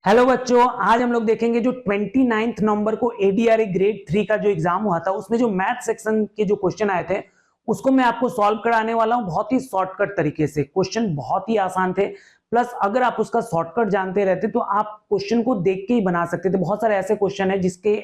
Hello बच्चों, आज हम लोग देखेंगे जो 29 नवंबर को एडीआरई ग्रेड 3 का जो एग्जाम हुआ था उसमें जो मैथ सेक्शन के जो क्वेश्चन आए थे उसको मैं आपको सॉल्व कराने वाला हूं बहुत ही शॉर्टकट तरीके से। क्वेश्चन बहुत ही आसान थे, प्लस अगर आप उसका शॉर्टकट जानते रहते तो आप क्वेश्चन को देख के ही बना सकते थे। बहुत सारे ऐसे क्वेश्चन है जिसके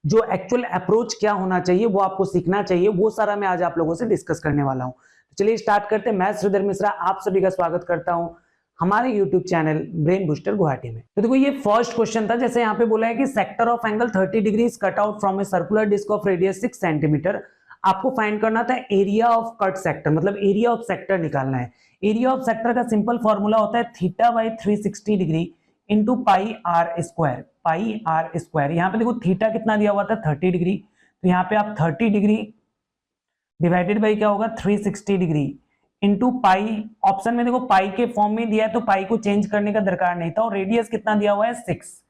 जो एक्चुअल अप्रोच क्या होना चाहिए वो आपको सीखना चाहिए, वो सारा मैं आज आप लोगों से डिस्कस करने वाला हूँ। चलिए स्टार्ट करते हैं। मैं श्रीधर मिश्रा आप सभी का स्वागत करता हूँ हमारे YouTube channel brain booster Guwahati में। तो देखो ये फर्स्ट क्वेश्चन था, जैसे यहाँ पे बोला है कि sector of angle 30 degree cut out from a circular disc of radius 6 centimetre. आपको फाइंड करना था एरिया ऑफ कट सेक्टर, मतलब एरिया ऑफ सेक्टर निकालना है। एरिया ऑफ सेक्टर का सिंपल फॉर्मूला होता है theta by 360 degree into pi r square. Pi r square, यहाँ पे देखो थीटा कितना दिया हुआ था 30 डिग्री, तो यहाँ पे आप 30 डिग्री डिवाइडेड बाई क्या होगा 360 डिग्री इंटू पाई। ऑप्शन में देखो पाई के फॉर्म में दिया है तो पाई को चेंज करने का दरकार नहीं था, और रेडियस कितना दिया हुआ है 6,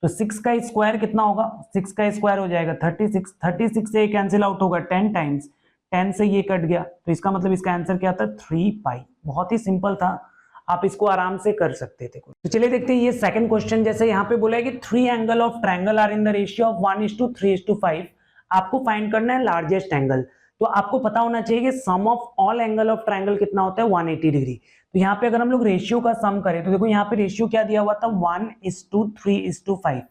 तो 6 का स्क्वायर कितना होगा, 6 का स्क्वायर हो जाएगा 36। 36 से कैंसिल आउट होगा 10 टाइम्स, 10 से ये कट गया, तो इसका मतलब इसका आंसर क्या था 3 पाई। बहुत ही सिंपल था, आप इसको आराम से कर सकते थे। तो चलिए देखते हैं ये सेकंड क्वेश्चन। जैसे यहाँ पे बोला है कि 3 angle of triangle are in the ratio of 1:3:5। आपको फाइंड करना है लार्जेस्ट एंगल। तो आपको पता होना चाहिए कि sum of all angle of triangle कितना होता है 180 डिग्री। तो यहाँ पे अगर हम लोग रेशियो का सम करें तो देखो यहाँ पे रेशियो क्या दिया हुआ था 1:3:5।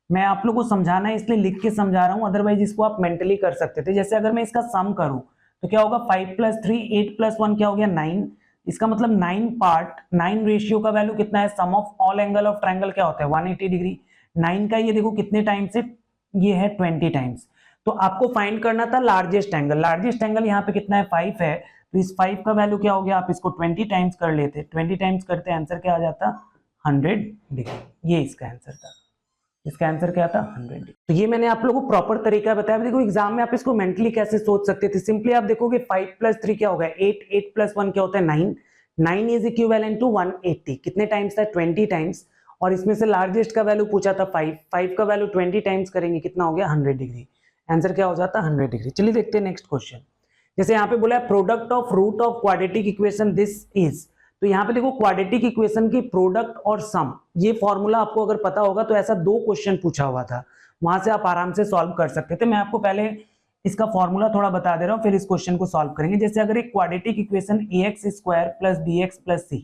मैं आप लोगों को समझाना है इसलिए लिख के समझा रहा हूं, अदरवाइज इसको आप मेंटली कर सकते थे। जैसे अगर मैं इसका सम करूं तो क्या होगा 5 + 3 8 + 1 क्या हो गया 9। इसका मतलब 9 पार्ट 9 रेशियो का वैल्यू कितना है, sum of all angle of triangle क्या होता है 180 डिग्री। 9 का ये देखो कितने टाइम्स है, ये है 20 टाइम्स। तो आपको फाइंड करना था लार्जेस्ट एंगल। लार्जेस्ट एंगल यहाँ पे कितना है 5 है, तो इस 5 का वैल्यू क्या हो गया, आप इसको 20 टाइम्स कर लेते, 20 टाइम्स करते आंसर क्या आ जाता 100 डिग्री। ये इसका आंसर था, इसका आंसर क्या था 100 डिग्री। तो ये मैंने आप लोगों को प्रॉपर तरीका बताया। देखो एग्जाम में आप इसको मेंटली कैसे सोच सकते थे, सिंपली आप देखोगे 5 + 3 क्या होगा 8, 8 + 1 क्या होता है 9, 9 इज इक्विवेलेंट टू 180। कितने टाइम्स था 20 टाइम्स, और इसमें से लार्जेस्ट का वैल्यू पूछा था 5, 5 का वैल्यू 20 टाइम्स करेंगे कितना हो गया 100 डिग्री। आंसर क्या हो जाता 100 डिग्री। चलिए देखते हैं नेक्स्ट क्वेश्चन। जैसे यहाँ पे बोला है product of root of quadratic equation this is. तो यहाँ पे देखो क्वाड्रेटिक इक्वेशन की प्रोडक्ट और सम, ये फॉर्मूला आपको अगर पता होगा तो ऐसा 2 क्वेश्चन पूछा हुआ था, वहां से आप आराम से सॉल्व कर सकते थे। मैं आपको पहले इसका फॉर्मूला थोड़ा बता दे रहा हूँ, फिर इस क्वेश्चन को सॉल्व करेंगे। जैसे अगर एक quadratic equation ax² + bx + c,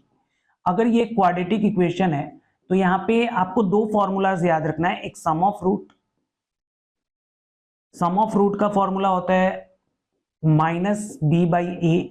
अगर ये क्वाड्रेटिक इक्वेशन है तो यहाँ पे आपको 2 फॉर्मूलाज याद रखना है। एक sum of root, sum of root का फॉर्मूला होता है -b/a,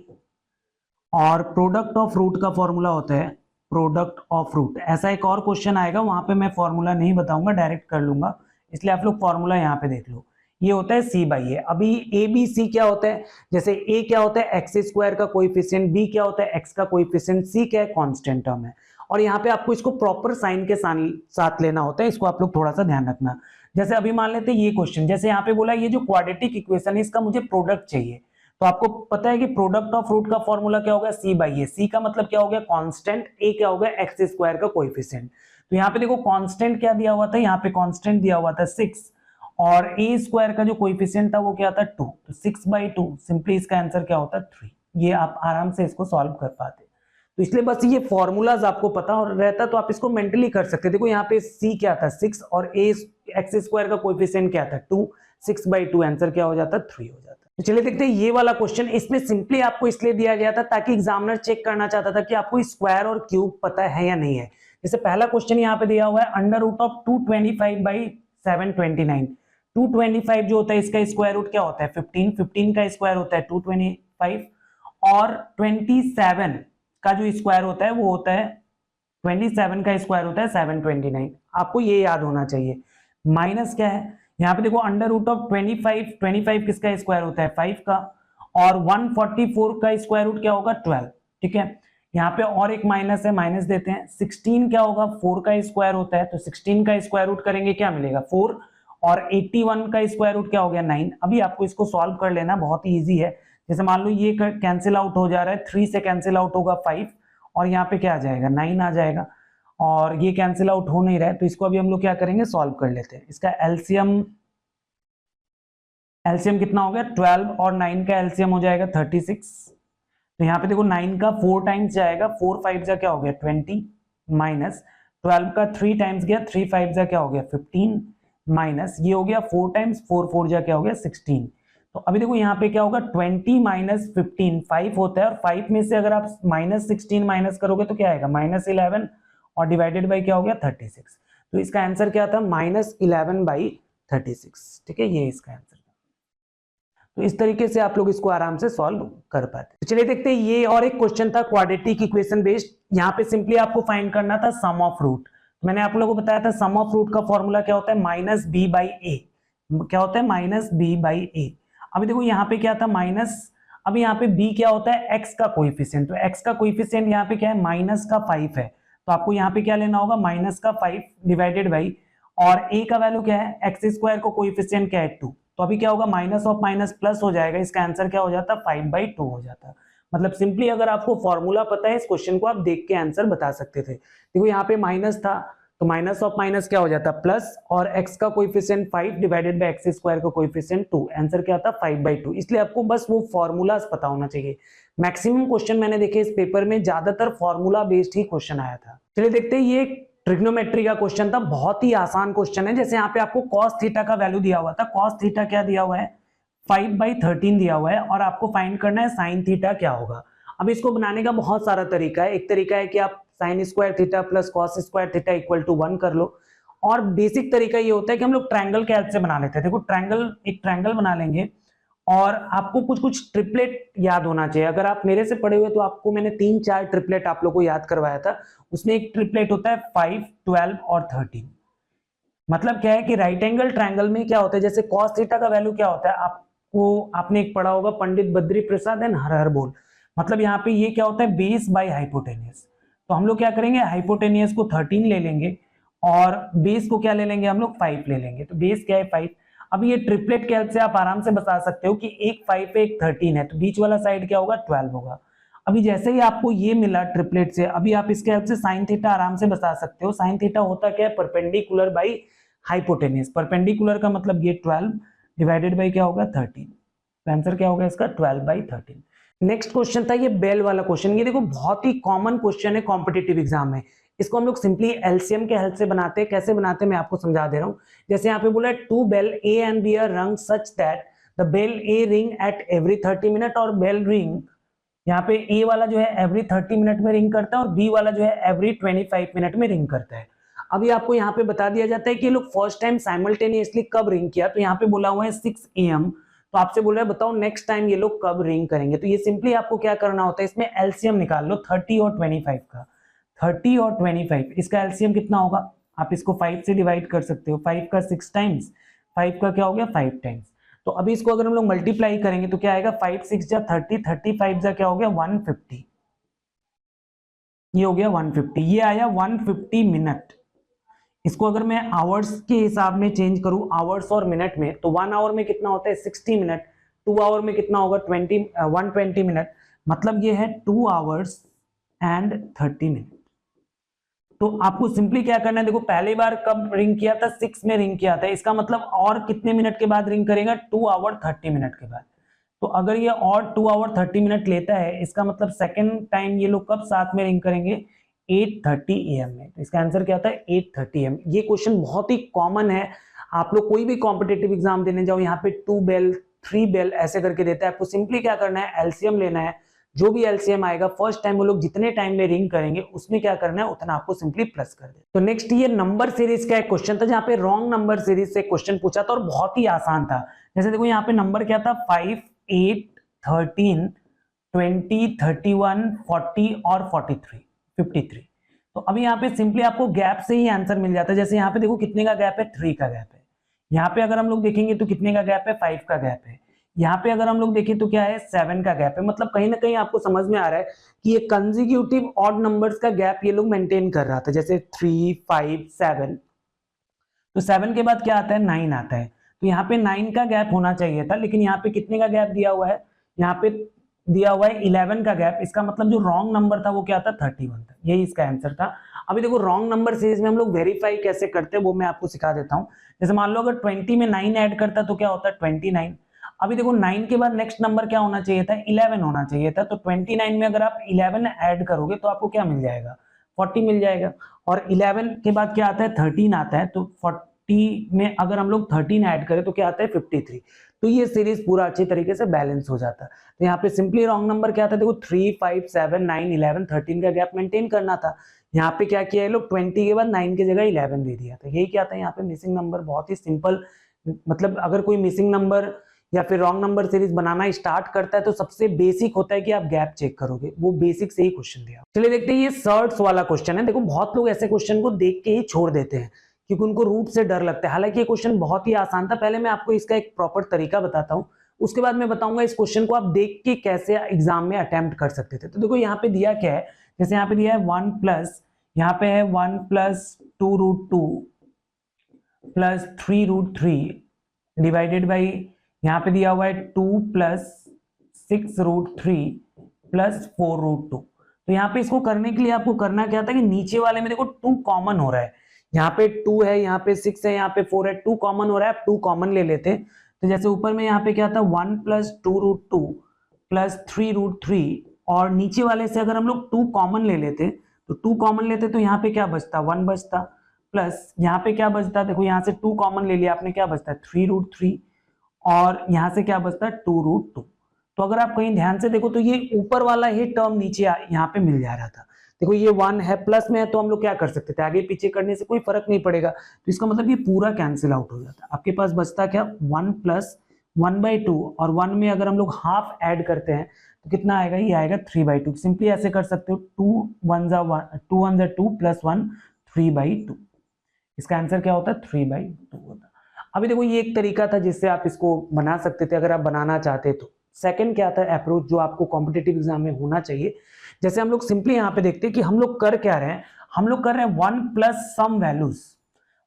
और प्रोडक्ट ऑफ रूट का फॉर्मूला होता है प्रोडक्ट ऑफ रूट। ऐसा एक और क्वेश्चन आएगा, वहां पे मैं फॉर्मूला नहीं बताऊंगा, डायरेक्ट कर लूंगा, इसलिए आप लोग फॉर्मूला यहाँ पे देख लो। ये होता है c/a। अभी a b c क्या होता है, जैसे a क्या होता है x² का कोएफिशिएंट, b क्या होता है x का कोएफिशिएंट, c क्या है कांस्टेंट टर्म है। और यहाँ पे आपको इसको प्रॉपर साइन के साथ लेना होता है, इसको आप लोग थोड़ा सा ध्यान रखना। जैसे अभी मान लेते हैं ये क्वेश्चन, जैसे यहाँ पे बोला ये जो क्वाड्रेटिक इक्वेशन है इसका मुझे प्रोडक्ट चाहिए, तो आपको पता है कि प्रोडक्ट ऑफ रूट का फॉर्मूला क्या होगा c/a। c का मतलब क्या हो गया कांस्टेंट, a क्या हो गया x² का कोएफिशिएंट। तो यहाँ पे देखो कांस्टेंट क्या दिया हुआ था, यहाँ पे कांस्टेंट दिया हुआ था 6, और a² का जो कोएफिशिएंट था वो क्या था 2, तो 6/2, सिंपली इसका आंसर क्या होता 3। ये आप आराम से इसको सॉल्व कर पाते। तो इसलिए बस ये फॉर्मूलाज आपको पता रहता तो आप इसको मेंटली कर सकते। देखो यहाँ पे c क्या था 6 और x² का कोएफिशिएंट क्या था 2, 6/2, आंसर क्या हो जाता 3 हो जाता। तो चलिए देखते हैं ये वाला क्वेश्चन। इसमें सिंपली आपको इसलिए दिया गया था ताकि एग्जामिनर चेक करना चाहता था कि आपको स्क्वायर और क्यूब पता है या नहीं है। जैसे पहला क्वेश्चन यहाँ पे दिया हुआ है √225/729। 225 जो होता है इसका स्क्वायर रूट क्या होता है 15, 15 का स्क्वायर होता है 225, और 27 का जो स्क्वायर होता है वो होता है 27 का स्क्वायर होता है 729। आपको ये याद होना चाहिए। माइनस क्या है यहाँ पे देखो √25, 25 किसका स्क्वायर होता है 5 का, और 144 का स्क्वायर रूट क्या होगा 12। ठीक है, यहाँ पे और एक माइनस है, माइनस देते हैं। 16 क्या होगा 4 का स्क्वायर होता है, तो 16 का स्क्वायर रूट करेंगे क्या मिलेगा 4, और 81 का स्क्वायर रूट क्या हो गया 9। अभी आपको इसको सॉल्व कर लेना, बहुत ही ईजी है। जैसे मान लो ये कैंसिल आउट हो जा रहा है, 3 से कैंसिल आउट होगा 5, और यहाँ पे क्या आ जाएगा 9 आ जाएगा, और ये कैंसिल आउट हो नहीं रहा है, तो इसको अभी हम लोग क्या करेंगे सॉल्व कर लेते हैं। इसका एलसीएम कितना हो गया 12, और 9 का एलसीएम हो जाएगा 36। तो यहाँ पे देखो 9 का 4 टाइम्स जाएगा, 4 5 जा क्या हो गया 20, माइनस 12 का 3 टाइम्स गया, 3 5 जा क्या हो गया 15, माइनस ये हो गया 4 टाइम्स, 4 4 जा क्या हो गया 16। तो अभी देखो यहाँ पे क्या होगा 20 माइनस 15 5 होता है, और 5 में से अगर आप माइनस 16 माइनस करोगे तो क्या आएगा माइनस 11, और डिवाइडेड बाई क्या हो गया 36। तो इसका आंसर क्या था माइनस 11/36। ठीक है, ये इसका आंसर। तो इस तरीके से आप लोग इसको आराम से सॉल्व कर पाते। तो चलिए देखते हैं, ये और एक क्वेश्चन था क्वाड्रेटिक इक्वेशन बेस्ड। यहाँ पे सिंपली आपको फाइंड करना था सम ऑफ रूट। मैंने आप लोगों को बताया था सम ऑफ रूट का फॉर्मूला क्या होता है माइनस बी बाई ए। क्या होता है माइनस बी बाई ए। अभी देखो यहाँ पे क्या था माइनस, अब यहाँ पे b क्या होता है x का कोएफिशिएंट। तो x का कोएफिशिएंट यहाँ पे क्या है माइनस का 5 है, तो आपको यहाँ पे क्या लेना होगा माइनस का 5 डिवाइडेड बाई, और a का वैल्यू क्या है एक्स स्क्वायर को कोएफिशिएंट क्या है 2। तो अभी क्या होगा माइनस ऑफ माइनस प्लस हो जाएगा, इसका आंसर क्या हो जाता है 5/2 हो जाता। मतलब सिंपली अगर आपको फॉर्मूला पता है इस क्वेश्चन को आप देख के आंसर बता सकते थे। देखो यहाँ पे माइनस था तो माइनस ऑफ माइनस क्या हो जाता प्लस, और x का coefficient 5 divided by x square का कोएफिशिएंट 2, आंसर क्या आता 5/2। इसलिए आपको बस वो फॉर्मूलाज पता होना चाहिए। मैक्सिमम क्वेश्चन मैंने देखे इस पेपर में ज्यादातर फॉर्मूला बेस्ड ही क्वेश्चन आया था। चलिए देखते हैं, ये ट्रिग्नोमेट्री का क्वेश्चन था, बहुत ही आसान क्वेश्चन है। जैसे यहाँ पे आपको कॉस थीटा का वैल्यू दिया हुआ था, कॉस थीटा क्या दिया हुआ है 5/13 दिया हुआ है, और आपको फाइंड करना है साइन थीटा क्या होगा। अब इसको बनाने का बहुत सारा तरीका है। एक तरीका है कि आप sine square theta plus cos square theta equal to 1 कर लो, और बेसिक तरीका ये होता है कि हम लोग ट्रायंगल के हेल्प से बना लेते हैं। देखो एक ट्रायंगल बना लेंगे, और आपको कुछ कुछ ट्रिपलेट याद होना चाहिए। अगर आप मेरे से पढ़े हुए तो आपको मैंने 3-4 ट्रिपलेट आप लोग को याद करवाया था। उसमें एक ट्रिपलेट होता है 5, 12 और 13। मतलब क्या है कि राइट एंगल ट्रायंगल में क्या होता है, जैसे कॉस थीटा का वैल्यू क्या होता है आपने एक पढ़ा होगा पंडित बद्री प्रसाद एंड हर हर बोल। मतलब यहाँ पे ये क्या होता है बेस बाय हाइपोटेनियस। तो हम लोग क्या करेंगे हाइपोटेनियस को 13 ले लेंगे, और बेस को क्या ले लेंगे हम लोग 5 ले लेंगे। तो बेस क्या है 5। अब ये ट्रिपलेट के हेल्प से आप आराम से बता सकते हो कि एक 5 है एक 13 है, तो बीच वाला साइड क्या होगा 12 होगा। अभी जैसे ही आपको ये मिला ट्रिपलेट से, अभी आप इसके हेल्प से साइन थीटा आराम से बता सकते हो। साइन थीटा होता क्या है परपेंडिकुलर बाई हाइपोटेनियस। परपेंडिकुलर का मतलब ये 12 डिवाइडेड बाई क्या होगा 13। तो आंसर क्या होगा इसका 12/13। नेक्स्ट क्वेश्चन था ये बेल वाला क्वेश्चन। ये देखो बहुत ही कॉमन क्वेश्चन है कॉम्पिटिटिव एग्जाम में। इसको हम लोग सिंपली एलसीएम के हेल्प से बनाते हैं। कैसे बनाते हैं मैं आपको समझा दे रहा हूं। जैसे यहाँ पे बोला है to bell A and B are rung such that the bell A ring at every 30 minute, और बेल रिंग यहाँ पे ए वाला जो है एवरी 30 मिनट में रिंग करता है, और बी वाला जो है एवरी 25 मिनट में रिंग करता है। अभी आपको यहाँ पे बता दिया जाता है कि ये लोग फर्स्ट टाइम साइमल्टेनियसली कब रिंग किया। तो यहाँ पे बोला हुआ है 6 AM। तो आपसे बोल रहा है बताओ नेक्स्ट टाइम ये लोग कब रिंग करेंगे। तो ये सिंपली आपको क्या करना होता है, इसमें एलसीएम निकाल लो 30 और 25 का। 30 और 25 इसका एलसीएम कितना होगा, आप इसको 5 से डिवाइड कर सकते हो। 5 का 6 टाइम्स, 5 का क्या हो गया 5 टाइम्स। तो अभी इसको अगर हम लोग मल्टीप्लाई करेंगे तो क्या आएगा 5 6 जा 30, 35 जा क्या हो गया 150। ये हो गया 150, ये आया 150 मिनट। इसको अगर मैं आवर्स के हिसाब में चेंज करूं आवर्स और मिनट में, तो 1 आवर में कितना होता है 60 मिनट, 2 आवर में कितना होगा 120 मिनट। मतलब ये है 2 आवर्स एंड 30 मिनट। तो आपको सिंपली क्या करना है, देखो पहली बार कब रिंग किया था 6 में रिंग किया था, इसका मतलब और कितने मिनट के बाद रिंग करेगा 2 आवर 30 मिनट के बाद। तो अगर ये और 2 आवर 30 मिनट लेता है, इसका मतलब सेकेंड टाइम ये लोग कब साथ में रिंग करेंगे 8:30 AM में। तो इसका आंसर क्या आता है 8:30 AM। ये क्वेश्चन बहुत ही कॉमन है। आप लोग कोई भी कॉम्पिटेटिव एग्जाम देने जाओ यहाँ पे 2 बेल 3 बेल ऐसे करके देता है। आपको सिंपली क्या करना है एलसीएम लेना है। जो भी एलसीएम आएगा फर्स्ट टाइम वो लोग जितने टाइम में रिंग करेंगे उसमें क्या करना है उतना आपको सिंपली प्लस कर दे। तो नेक्स्ट ये नंबर सीरीज का एक क्वेश्चन था, जहाँ पे रॉन्ग नंबर सीरीज से क्वेश्चन पूछा था और बहुत ही आसान था। जैसे देखो यहाँ पे नंबर क्या था 5, 8, 13, 20, 31, 40 और 43, 53। तो अभी यहाँ पे सिंपली आपको गैप से ही आंसर मिल जाता है। जैसे यहाँ पे देखो कितने का गैप है 3 का गैप है। यहाँ पे अगर हम लोग देखेंगे तो कितने का गैप है 5 का गैप है। यहाँ पे अगर हम लोग देखें तो क्या है 7 का गैप है। मतलब कहीं ना कहीं आपको समझ में आ रहा है कि ये कंसेक्यूटिव ऑड नंबर्स का गैप ये लोग मेंटेन कर रहा था। जैसे 3, 5, 7। तो 7 के बाद क्या आता है 9 आता है। तो यहाँ पे 9 का गैप होना चाहिए था, लेकिन यहाँ पे कितने का गैप दिया हुआ है, यहाँ पे दिया हुआ है 11 का गैप। इसका मतलब जो रॉन्ग नंबर था वो क्या था 31 था। यही इसका आंसर था। अभी देखो रॉन्ग नंबर सीरीज में हम लोग वेरीफाई कैसे करते हैं वो मैं आपको सिखा देता हूँ। जैसे मान लो अगर 20 में 9 ऐड करता तो क्या होता है 29। अभी देखो 9 के बाद नेक्स्ट नंबर क्या होना चाहिए था 11 होना चाहिए था। तो 29 में अगर आप 11 ऐड करोगे तो आपको क्या मिल जाएगा 40 मिल जाएगा। और 11 के बाद क्या आता है, 13 आता है, तो 40 में अगर हम लोग 13 ऐड करें तो क्या आता है, 53। तो ये सीरीज पूरा अच्छी तरीके से बैलेंस हो जाता है। तो यहाँ पे सिंपली रॉन्ग नंबर क्या था, देखो 3, 5, 7, 9, 11, 13 का गैप मेंटेन करना था। यहाँ पे क्या किया है लोग, 20 के बाद 9 की जगह 11 दे दिया। तो यही क्या था यहाँ पे मिसिंग नंबर, बहुत ही सिंपल। मतलब अगर कोई मिसिंग नंबर या फिर रॉन्ग नंबर सीरीज बनाना स्टार्ट करता है तो सबसे बेसिक होता है कि आप गैप चेक करोगे, वो बेसिक से ही क्वेश्चन दिया। चलिए देखते हैं ये सर्ट्स वाला क्वेश्चन है। देखो बहुत लोग ऐसे क्वेश्चन को देख के ही छोड़ देते हैं क्योंकि उनको रूट से डर लगता है। हालांकि ये क्वेश्चन बहुत ही आसान था। पहले मैं आपको इसका एक प्रॉपर तरीका बताता हूँ, उसके बाद मैं बताऊंगा इस क्वेश्चन को आप देख के कैसे एग्जाम में अटेम्प्ट कर सकते थे। तो देखो यहाँ पे दिया क्या है, जैसे यहाँ पे दिया है 1 प्लस, यहाँ पे है 1 प्लस 2√2 प्लस 3√3 डिवाइडेड बाई, यहाँ पे दिया हुआ है 2 प्लस 6√3 प्लस 4√2। तो यहाँ पे इसको करने के लिए आपको करना क्या था कि नीचे वाले में देखो 2 कॉमन हो रहा है, यहाँ पे 2 है, यहाँ पे 6 है, यहाँ पे 4 है, 2 कॉमन हो रहा है, आप 2 कॉमन ले लेते हैं। तो जैसे ऊपर में यहाँ पे क्या था 1 प्लस 2√2 प्लस 3√3, और नीचे वाले से अगर हम लोग 2 कॉमन ले लेते तो 2 कॉमन लेते तो यहाँ पे क्या बचता, 1 बचता, प्लस यहाँ पे क्या बचता, देखो यहाँ से 2 कॉमन ले लिया आपने, क्या बचता है 3√3, और यहाँ से क्या बचता है 2√2। तो अगर आप कहीं ध्यान से देखो तो ये ऊपर वाला ही टर्म नीचे यहाँ पे मिल जा रहा था। देखो ये 1 है, प्लस में है, तो हम लोग क्या कर सकते थे, आगे पीछे करने से कोई फर्क नहीं पड़ेगा। तो इसका मतलब ये पूरा कैंसिल आउट हो जाता है। आपके पास बचता क्या, 1 प्लस 1/2, और 1 में अगर हम लोग हाफ ऐड करते हैं तो कितना आएगा, ये आएगा 3/2। सिंपली ऐसे कर सकते हो, 2 1 जा 2 प्लस 1 3/2। इसका आंसर क्या होता है, 3/2 होता है। अभी देखो ये एक तरीका था जिससे आप इसको बना सकते थे अगर आप बनाना चाहते तो। सेकंड क्या था अप्रोच जो आपको कॉम्पिटिटिव एग्जाम में होना चाहिए, जैसे हम लोग सिंपली यहाँ पे देखते हैं कि हम लोग कर क्या रहे हैं, हम लोग कर रहे हैं 1 प्लस सम वैल्यूज।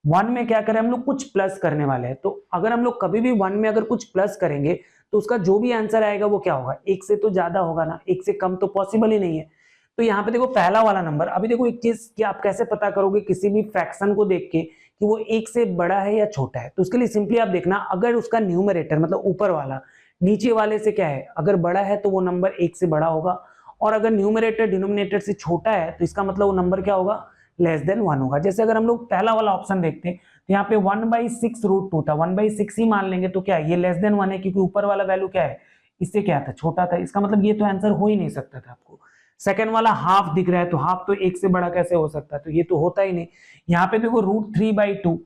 1 में क्या करें, हम लोग कुछ प्लस करने वाले हैं। तो अगर हम लोग कभी भी 1 में अगर कुछ प्लस करेंगे तो उसका जो भी आंसर आएगा वो क्या होगा, 1 से तो ज्यादा होगा ना, 1 से कम तो पॉसिबल ही नहीं है। तो यहाँ पे देखो पहला वाला नंबर, अभी देखो एक चीज कि आप कैसे पता करोगे किसी भी फ्रैक्शन को देख के कि वो 1 से बड़ा है या छोटा है। तो उसके लिए सिंपली आप देखना, अगर उसका न्यूमरेटर मतलब ऊपर वाला नीचे वाले से क्या है, अगर बड़ा है तो वो नंबर 1 से बड़ा होगा, और अगर न्यूमरेटर डिनोमिनेटर से छोटा है तो इसका मतलब वो नंबर क्या होगा, लेस देन 1 होगा। जैसे अगर हम लोग पहला वाला ऑप्शन देखते हैं तो यहाँ पे 1/6√2 था, 1/6 ही मान लेंगे तो क्या है, ये लेस देन 1 है क्योंकि ऊपर वाला वैल्यू क्या है, इससे क्या था, छोटा था। इसका मतलब ये तो आंसर हो ही नहीं सकता था आपको। सेकंड वाला हाफ दिख रहा है, तो हाफ तो 1 से बड़ा कैसे हो सकता है, तो ये तो होता ही नहीं। यहाँ पे देखो √3/2,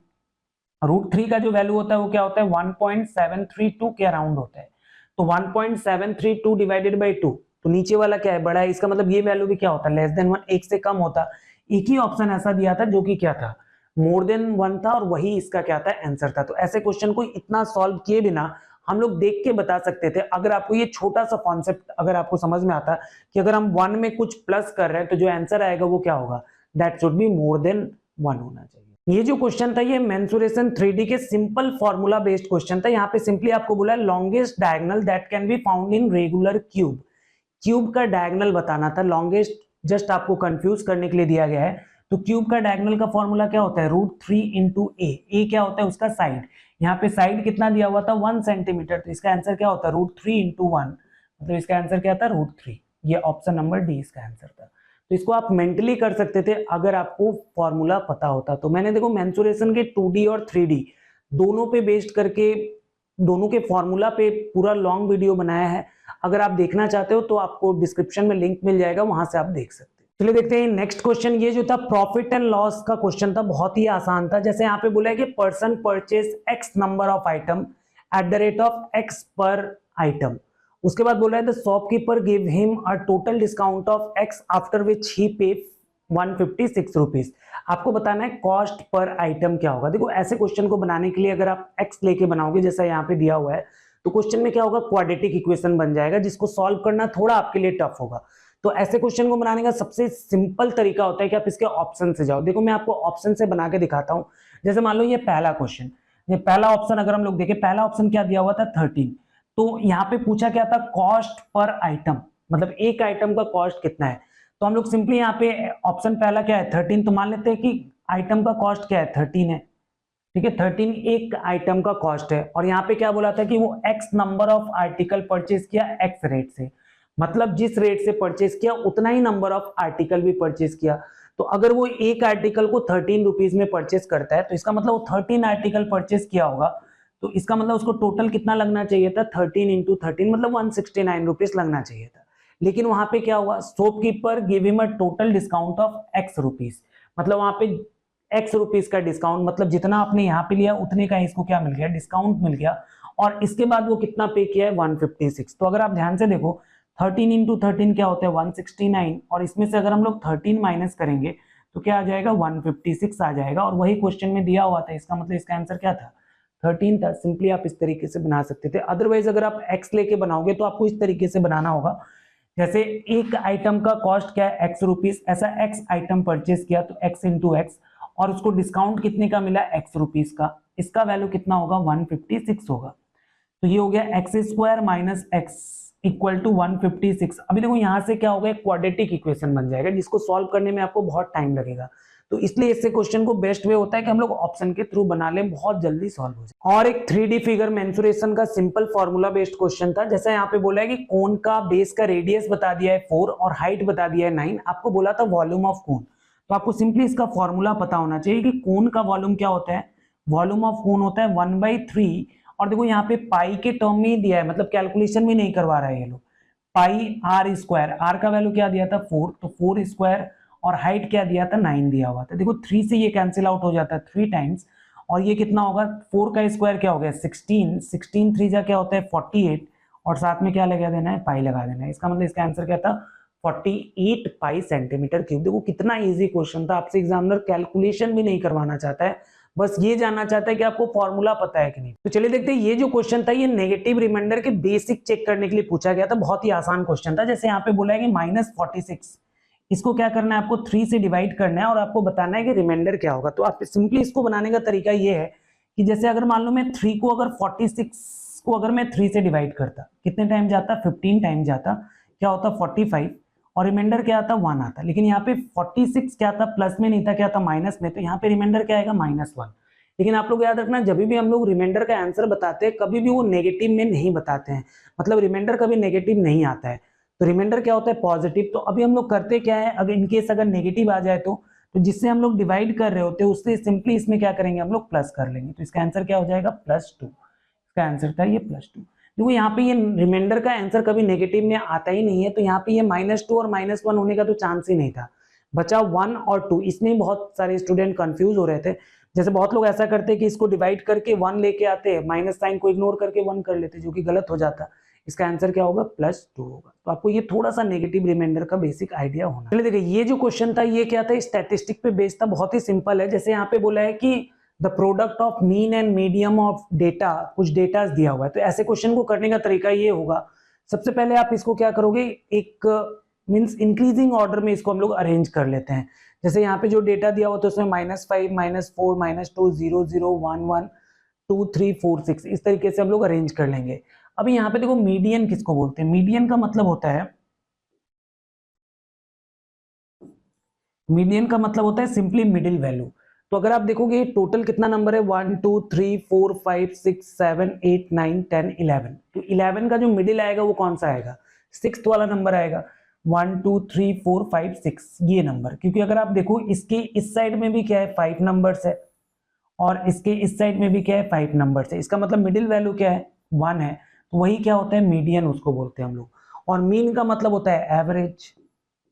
√3 का जो वैल्यू होता है वो क्या होता है, 1.732 के अराउंड होता है। तो 1.732 डिवाइडेड बाई 2, तो नीचे वाला क्या है, बड़ा है, इसका मतलब ये वैल्यू भी क्या होता है, लेस देन 1, 1 से कम होता। एक ही ऑप्शन ऐसा दिया था जो कि क्या था, मोर देन 1 था, और वही इसका क्या था, आंसर था। तो ऐसे क्वेश्चन को इतना सॉल्व किए बिना हम लोग देख के बता सकते थे। अगर आपको ये छोटा सा कॉन्सेप्ट अगर आपको समझ में आता कि अगर हम 1 में कुछ प्लस कर रहे हैं तो जो आंसर आएगा वो क्या होगा, that should be more than 1 होना चाहिए। ये जो क्वेश्चन था ये मेंसुरेशन 3D के सिंपल फॉर्मूला बेस्ड क्वेश्चन था। यहाँ पे सिंपली आपको बोला longest diagonal that can be found in regular cube. Cube का डायगोनल बताना था, लॉन्गेस्ट जस्ट आपको कंफ्यूज करने के लिए दिया गया है। तो क्यूब का डायगोनल का फॉर्मूला क्या होता है, √3 × a क्या होता है, उसका साइड। यहाँ पे साइड कितना दिया हुआ था, 1 सेंटीमीटर, तो इसका आंसर क्या होता है, √3 × 1, मतलब इसका आंसर क्या था, √3। ये ऑप्शन नंबर डी इसका आंसर था। तो इसको आप मेंटली कर सकते थे अगर आपको फॉर्मूला पता होता। तो मैंने देखो मेंसुरेशन के 2D और 3D दोनों पे बेस्ड करके दोनों के फॉर्मूला पे पूरा लॉन्ग वीडियो बनाया है। अगर आप देखना चाहते हो तो आपको डिस्क्रिप्शन में लिंक मिल जाएगा, वहां से आप देख सकते हैं। चलिए देखते हैं नेक्स्ट क्वेश्चन। ये जो था प्रॉफिट एंड लॉस का क्वेश्चन था, बहुत ही आसान था। जैसे यहाँ पे बोला है कि person purchase x number of item at the rate of x per item. उसके बाद बोला है the shopkeeper give him a total discount of x after which he pay 156 rupees. आपको बताना है कॉस्ट पर आइटम क्या होगा। देखो ऐसे क्वेश्चन को बनाने के लिए अगर आप x लेके बनाओगे जैसा यहाँ पे दिया हुआ है, तो क्वेश्चन में क्या होगा, क्वाड्रेटिक इक्वेशन बन जाएगा जिसको सॉल्व करना थोड़ा आपके लिए टफ होगा। तो ऐसे क्वेश्चन को बनाने का सबसे सिंपल तरीका होता है कि आप इसके ऑप्शन से जाओ। देखो मैं आपको ऑप्शन से बना के दिखाता हूं। जैसे मान लो ये पहला क्वेश्चन, ये पहला ऑप्शन अगर हम लोग देखें, पहला ऑप्शन क्या दिया हुआ था 13। तो यहाँ पे पूछा क्या था, कॉस्ट पर आइटम, मतलब एक आइटम का कॉस्ट कितना है। तो हम लोग सिंपली यहाँ पे ऑप्शन पहला क्या है 13, तो मान लेते हैं कि आइटम का कॉस्ट क्या है 13 है, ठीक है। 13 एक आइटम का कॉस्ट है, और यहाँ पे क्या बोला था कि वो x number of article purchase किया x रेट से, मतलब जिस रेट से परचेज किया उतना ही नंबर ऑफ आर्टिकल भी परचेज किया। तो तो अगर वो एक आर्टिकल को 13 रुपीज में परचेस करता है तो इसका मतलब वो 13 आर्टिकल परचेस किया होगा, तो इसका मतलब उसको टोटल कितना लगना चाहिए था, 13 इंटू 13 मतलब 169 रुपीज लगना चाहिए था। लेकिन वहां पे क्या हुआ, shopkeeper give him a total discount of x rupees, मतलब वहां पे एक्स रुपीज का डिस्काउंट, मतलब जितना आपने यहाँ पे लिया उतने का इसको क्या मिल गया, डिस्काउंट मिल गया। और इसके बाद वो कितना पे किया है, 156। तो अगर आप ध्यान से देखो 13 इंटू 13 क्या होता है, 169, और इसमें से अगर हम लोग 13 माइनस करेंगे तो क्या आ जाएगा, 156 आ जाएगा। और वही क्वेश्चन में दिया हुआ था, इसका मतलब इसका आंसर क्या था, 13 था। सिंपली आप इस तरीके से बना सकते थे। अदरवाइज अगर आप एक्स लेके बनाओगे तो आपको इस तरीके से बनाना होगा, जैसे एक आइटम का कॉस्ट क्या है, एक्स रुपीज, ऐसा एक्स आइटम परचेस किया तो एक्स इंटू एक्स, और उसको डिस्काउंट कितने का मिला, एक्स रुपीज का, इसका वैल्यू कितना होगा, 156 होगा। तो ये हो गया x square minus x equal to 156। अभी देखो यहां से क्या होगा, एक क्वाड्रेटिक इक्वेशन बन जाएगा जिसको सॉल्व करने में आपको बहुत टाइम लगेगा। तो इसलिए इससे क्वेश्चन को बेस्ट वे होता है कि हम लोग ऑप्शन के थ्रू बना लें, बहुत जल्दी सॉल्व हो जाए। और एक 3D फिगर मेंसुरेशन का सिंपल फॉर्मूला बेस्ड क्वेश्चन था। जैसे यहाँ पे बोला है कि कोन का बेस का रेडियस बता दिया है 4 और हाइट बता दिया है 9, आपको बोला था वॉल्यूम ऑफ कोन। तो आपको सिंपली इसका फॉर्मूला पता होना चाहिए कि कोन का वॉल्यूम क्या होता है, वॉल्यूम ऑफ कोन होता है 1/3। और देखो यहाँ पे पाई के टर्म में ही दिया है, मतलब कैलकुलेशन भी नहीं करवा रहा है ये लोग। पाई आर स्क्वायर, आर का वैल्यू क्या दिया था 4, तो 4 स्क्वायर, और हाइट क्या दिया था 9 दिया हुआ था। देखो 3 से ये कैंसिल आउट हो जाता है 3 टाइम्स, और ये कितना होगा, 4 का स्क्वायर क्या हो गया 16, 16 3 जा क्या होता है 48, और साथ में क्या लगा देना है, पाई लगा देना है। इसका मतलब इसका आंसर क्या था, 48 पाई सेंटीमीटर क्यूब। देखो कितना इजी क्वेश्चन था, आपसे एग्जामिनर कैलकुलेशन भी नहीं करवाना चाहता है, बस ये जानना चाहता है कि आपको फॉर्मूला पता है कि नहीं। तो चलिए देखते हैं, ये जो क्वेश्चन था ये नेगेटिव रिमाइंडर के बेसिक चेक करने के लिए पूछा गया था। बहुत ही आसान क्वेश्चन था। जैसे यहाँ पे बोला है कि -46, इसको क्या करना है, आपको 3 से डिवाइड करना है और आपको बताना है कि रिमाइंडर क्या होगा। तो आप सिंपली इसको बनाने का तरीका ये है कि जैसे अगर मान लो मैं 3 को अगर 46 को अगर मैं 3 से डिवाइड करता, कितने टाइम जाता, 15 टाइम जाता, क्या होता 45, और रिमाइंडर क्या आता 1 आता। लेकिन यहाँ पे 46 क्या था, प्लस में नहीं था, क्या था माइनस में, तो यहाँ पे रिमाइंडर क्या आएगा -1। लेकिन आप लोग याद रखना, जब भी हम लोग रिमाइंडर का आंसर बताते हैं कभी भी वो नेगेटिव में नहीं बताते हैं, मतलब रिमाइंडर कभी नेगेटिव नहीं आता है। तो रिमाइंडर क्या होता है, पॉजिटिव। तो अभी हम लोग करते क्या है, अगर इनकेस अगर नेगेटिव आ जाए तो जिससे हम लोग डिवाइड कर रहे होते हैं उससे सिंपली इसमें क्या करेंगे, हम लोग प्लस कर लेंगे। तो इसका आंसर क्या हो जाएगा, +2। इसका आंसर था ये +2। देखो यहाँ पे ये रिमाइंडर का आंसर कभी नेगेटिव में आता ही नहीं है, तो यहाँ पे ये -2 और -1 होने का तो चांस ही नहीं था, बचा 1 और 2। इसमें बहुत सारे स्टूडेंट कंफ्यूज हो रहे थे। जैसे बहुत लोग ऐसा करते हैं कि इसको डिवाइड करके 1 लेके आते हैं, माइनस साइन को इग्नोर करके 1 कर लेते, जो कि गलत हो जाता। इसका आंसर क्या होगा, +2 होगा। तो आपको ये थोड़ा सा नेगेटिव रिमाइंडर का बेसिक आइडिया होना। चलिए देखिए, ये जो क्वेश्चन था ये क्या था, स्टैटिस्टिक पे बेस्ड था, बहुत ही सिंपल है। जैसे यहाँ पे बोला है कि the product of mean and medium of data, कुछ डेटा दिया हुआ है। तो ऐसे क्वेश्चन को करने का तरीका ये होगा, सबसे पहले आप इसको क्या करोगे, एक मींस इंक्रीजिंग ऑर्डर में इसको हम लोग अरेंज कर लेते हैं। जैसे यहाँ पे जो डेटा दिया हुआ था उसमें -5, -4, -2, 0, 0, 1, 1, 2, 3, 4, 6, इस तरीके से हम लोग अरेंज कर लेंगे। अभी यहाँ पे देखो मीडियन किसको बोलते हैं, मीडियन का मतलब होता है, मीडियन का मतलब होता है सिंपली मिडिल वैल्यू। तो अगर आप देखोगे टोटल कितना नंबर है, 1, 2, 3, 4, 5, 6, 7, 8, 9, 10, 11। तो 11 का जो मिडिल आएगा वो कौन सा आएगा, 6th वाला नंबर आएगा। 1, 2, 3, 4, 5, 6 ये नंबर, क्योंकि अगर आप देखो इसके इस साइड में भी क्या है 5 नंबर्स है, और इसके इस साइड में भी क्या है 5 नंबर्स है। इसका मतलब मिडिल वैल्यू क्या है, 1 है। तो वही क्या होता है, मीडियन उसको बोलते हैं हम लोग। और मीन का मतलब होता है एवरेज।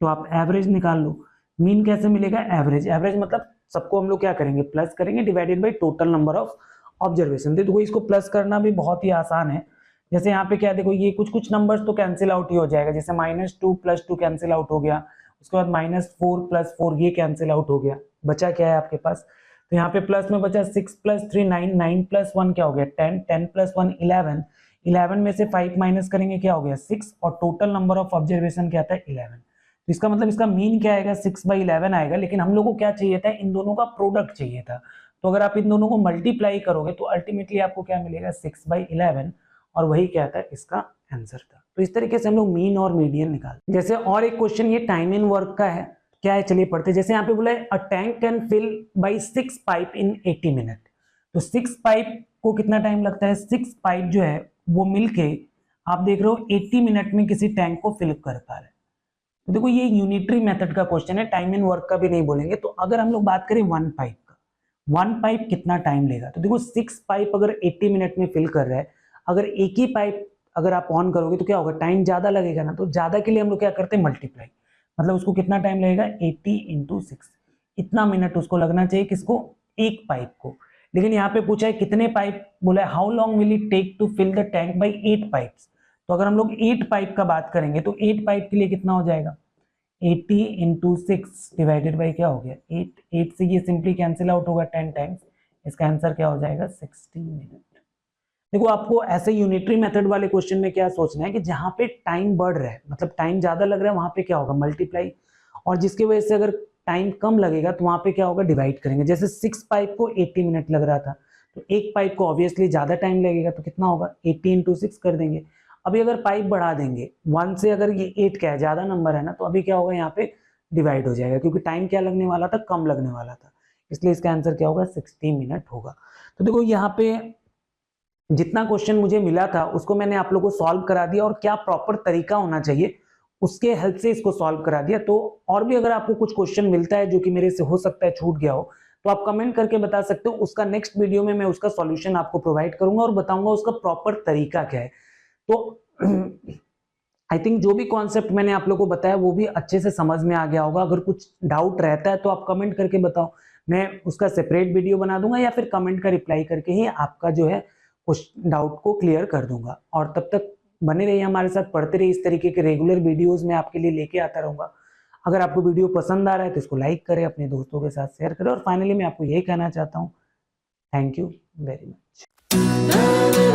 तो आप एवरेज निकाल लो। मीन कैसे मिलेगा, एवरेज। एवरेज मतलब सबको हम लोग क्या करेंगे, प्लस करेंगे, divided by total number of observation. देखो इसको प्लस करना भी बहुत ही आसान है। जैसे यहाँ पे क्या देखो, ये कुछ कुछ नंबर्स तो कैंसिल आउट ही हो जाएगा, जैसे -2 + 2 कैंसिल आउट हो गया, उसके बाद -4 + 4 ये कैंसिल आउट हो गया, बचा क्या है आपके पास, तो यहाँ पे प्लस में बचा 6 + 3 9, 9 + 1 क्या हो गया 10, 10 + 1 11, 11 में से 5 माइनस करेंगे क्या हो गया 6, और टोटल नंबर ऑफ ऑब्जर्वेशन क्या था 11। तो इसका मतलब इसका मीन क्या आएगा, 6/11 आएगा। लेकिन हम लोग को क्या चाहिए था, इन दोनों का प्रोडक्ट चाहिए था। तो अगर आप इन दोनों को मल्टीप्लाई करोगे तो अल्टीमेटली आपको क्या मिलेगा, 6/11, और वही क्या था, इसका आंसर था। तो इस तरीके से हम लोग मीन और मीडियन निकालते। जैसे और एक क्वेश्चन ये टाइम इन वर्क का है, क्या है चलिए पढ़ते। जैसे यहाँ पे बोला है a tank can fill by 6 pipe in 80 minute. तो 6 पाइप को कितना टाइम लगता है, 6 पाइप जो है वो मिलके आप देख रहे हो 80 मिनट में किसी टैंक को फिल कर पा रहे हैं। तो देखो ये यूनिटरी मेथड का क्वेश्चन है, टाइम एंड वर्क का भी नहीं बोलेंगे। तो अगर हम लोग बात करें वन पाइप का, वन पाइप कितना टाइम लेगा, तो देखो 6 पाइप अगर 80 मिनट में फिल कर रहा है, अगर एक ही पाइप अगर आप ऑन करोगे तो क्या होगा, टाइम ज्यादा लगेगा ना। तो ज्यादा के लिए हम लोग क्या करते हैं, मल्टीप्लाई, मतलब उसको कितना टाइम लगेगा, 80 × 6, इतना मिनट उसको लगना चाहिए, किसको, एक पाइप को। लेकिन यहाँ पे पूछा है कितने पाइप, बोला है how long will it take to fill the tank by 8 pipes. तो अगर हम लोग 8 पाइप का बात करेंगे तो 8 पाइप के लिए कितना हो जाएगा, 80 × 6 डिवाइडेड बाई क्या हो गया 8, 8 से ये सिंपली कैंसिल आउट होगा 10 टाइम्स, इसका आंसर क्या हो जाएगा 60 मिनट। देखो आपको ऐसे यूनिटरी मेथड वाले क्वेश्चन में क्या सोचना है कि जहां पे टाइम बढ़ रहा है, मतलब टाइम ज्यादा लग रहा है, वहां पे क्या होगा, मल्टीप्लाई, और जिसकी वजह से अगर टाइम कम लगेगा तो वहां पे क्या होगा, डिवाइड करेंगे। जैसे 6 पाइप को 80 मिनट लग रहा था, तो एक पाइप को ऑब्वियसली ज्यादा टाइम लगेगा, तो कितना होगा 80 × 6 कर देंगे। अभी अगर पाइप बढ़ा देंगे 1 से, अगर ये 8 क्या है, ज्यादा नंबर है ना, तो अभी क्या होगा, यहाँ पे डिवाइड हो जाएगा, क्योंकि टाइम क्या लगने वाला था, कम लगने वाला था, इसलिए इसका आंसर क्या होगा, 60 मिनट होगा। तो देखो यहाँ पे जितना क्वेश्चन मुझे मिला था उसको मैंने आप लोगों को सॉल्व करा दिया, और क्या प्रॉपर तरीका होना चाहिए उसके हेल्प से इसको सॉल्व करा दिया। तो और भी अगर आपको कुछ क्वेश्चन मिलता है जो कि मेरे से हो सकता है छूट गया हो, तो आप कमेंट करके बता सकते हो, उसका नेक्स्ट वीडियो में मैं उसका सॉल्यूशन आपको प्रोवाइड करूंगा और बताऊंगा उसका प्रॉपर तरीका क्या है। तो आई थिंक जो भी कॉन्सेप्ट मैंने आप लोगों को बताया वो भी अच्छे से समझ में आ गया होगा। अगर कुछ डाउट रहता है तो आप कमेंट करके बताओ, मैं उसका सेपरेट वीडियो बना दूंगा, या फिर कमेंट का रिप्लाई करके ही आपका जो है उस डाउट को क्लियर कर दूंगा। और तब तक बने रहिए हमारे साथ, पढ़ते रहिए, इस तरीके के रेगुलर वीडियोस मैं आपके लिए लेके आता रहूंगा। अगर आपको वीडियो पसंद आ रहा है तो इसको लाइक करें, अपने दोस्तों के साथ शेयर करें, और फाइनली मैं आपको यही कहना चाहता हूँ, थैंक यू वेरी मच।